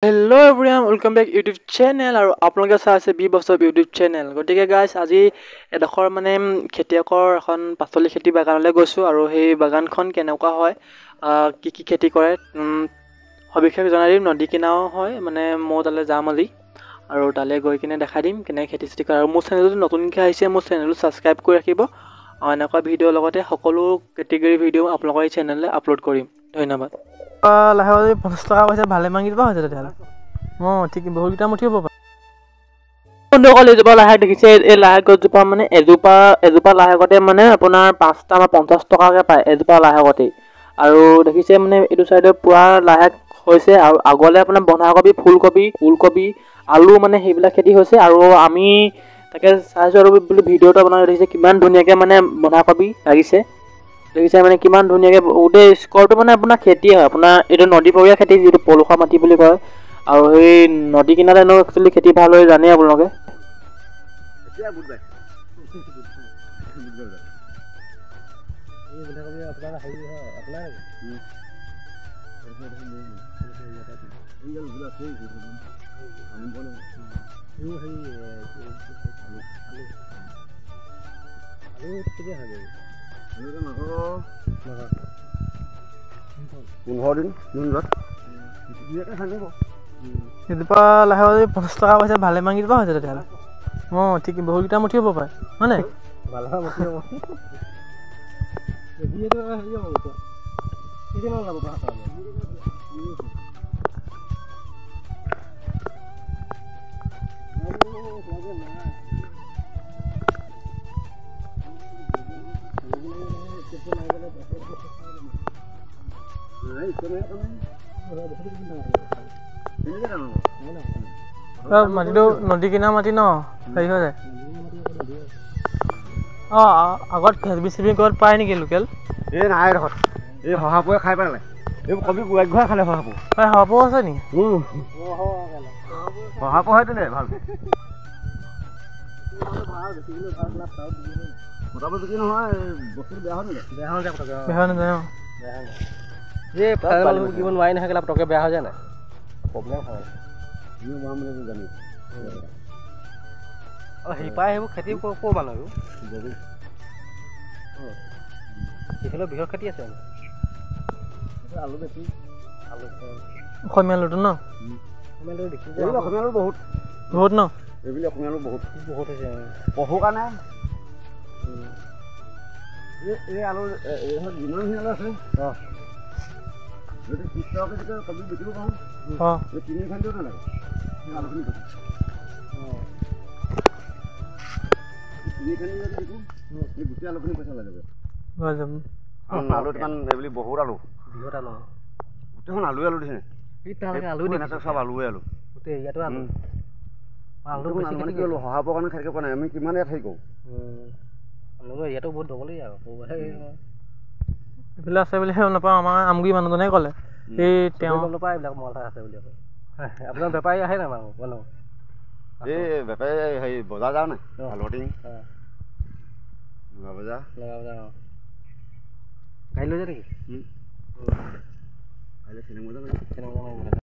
Hello everyone, welcome back YouTube channel আৰু আপোনালোকে চাই আছে বি বছৰ YouTube channel। গতিকে গাইস আজি এডখৰ মানে খেতিয়কৰ এখন পাচলি খেতি বাগানলৈ গৈছো আৰু সেই বাগানখন কেনেকুৱা হয় কি কি খেতি কৰে সবিশেষ জনাই দিম। নদী কিনাও হয় মানে মই তালে যাম আজি আৰু তালে গৈ কিনে দেখাই দিম কেনে খেতি চেতি কৰে। আৰু মোৰ চেনেলটো নতুনকৈ আহিছে, মোৰ চেনেলটো সাবস্ক্ৰাইব কৰি ৰাখিব। এনেকুৱা ভিডিঅ' লগতে সকলো কেটেগৰী ভিডিঅ' আপোনালোকৰ এই চেনেললৈ আপলোড কৰিম। ধন্যবাদ। লাহে 50 টকা পইচা ভালে মাগি দিবা হৈছে তেতিয়াহ'লে। ঠিক বহুতকেইটা মুঠি হ'ব পাৰে। বন্ধুসকল এজোপা লাহেক দেখিছে, এই লাহেক গছজোপা মানে এজোপা লাহেকতে মানে আপোনাৰ 5টা বা 50 টকাকৈ পায় এজোপা লাহেকতেই। আৰু দেখিছে মানে এইটো চাইডে পুৰা লাহেক হৈছে আৰু আগলে আপোনাৰ বন্ধাকবি, ফুলকবি, ওলকবি, আলু মানে সেইবিলাক খেতি হৈছে। আৰু আমি তাকে চাইছো আৰু বুলি ভিডিঅ' এটা বনাই দেখিছে কিমান ধুনীয়াকৈ মানে বন্ধাকবি লাগিছে। দেখিছে মানে কিমান ধুনীয়াকৈ গোটেই স্কৰটো মানে আপোনাৰ খেতি হয়, আপোনাৰ এইটো নদীপৰীয়া খেতি যিটো পলসুৱা মাটি বুলি কয়। আৰু সেই নদী কিনাৰে এনেও একচুৱেলি খেতি ভাল হৈ জানেই আপোনালোকে। এজোপা লাহে 50 টকা পইচা ভালে মাগি দিবা হৈছে তেতিয়াহ'লে। ঠিক বহুতকেইটা মুঠি হ'ব পাৰে হয় নাই? মাটিটো নদী কিনাৰ মাটি ন হেৰি হৈ যায়। আগত ফেচবি চেচবি ক'ত পায় নেকি লোকেল? এই নাই এডোখৰত এই শহাপোৱে খাই পেলালে। এইবোৰ কবি ঘূৰাই খালে শহাপো। শহাপো আছে নেকি? শহাপো হয়তো নে ভাল মতাব যদি নহয় বস্তুটো বেয়া হয় নেকি? বেয়া হৈ যায় দিব নোৱাৰি নহয় পটকে বেয়া হৈ যায় নাই প্ৰব্লেম হয়। জানি হেৰি পাই সেইবোৰ খেতি ক'ৰ মানুহ সেইফালে বৃহৎ খেতি আছে আলু বেছি অসমীয়া আলুটো ন? অসমীয়া আলু বহুত ন? এইবিলাক অসমীয়া আলু বহুত হৈছে পহুৰ কাৰণে এই আলু যিমান আলু আছে যদি 30 টকাকৈ যেতিয়া কবি বিকিব পাৰোঁ তিনি খান্দিও নালাগে আলুখিনি তিনি খান্দি যদি বিকো এই গোটেই আলুখিনি পইচা লাগে আলু ইমান এইবুলি বহুত আলু বৃহৎ আলু গোটেইখন আলু দিছে আলু চব আলুৱে আলু গোটেই ইয়াতো আলু মানে কি শহাপৰ কাৰণে খাই পোৱা নাই আমি কিমান ইয়াত হেৰি কৰোঁ ইয়াতো বহুত দবলেই আৰু এইফালে আছে বুলি নাপাওঁ। আমাৰ আমগুৰি মানুহজনে ক'লে এই তেওঁ নাপায় এইবিলাক মলটা আছে বুলি আপোনাৰ বেপাৰী আহে নাই মানুহ এই বেপাৰী হেৰি বজাৰ যাওঁ নাই আলুটিং বজাৰ গাড়ী লৈ যায় নেকি? কাইলৈ চিনেমা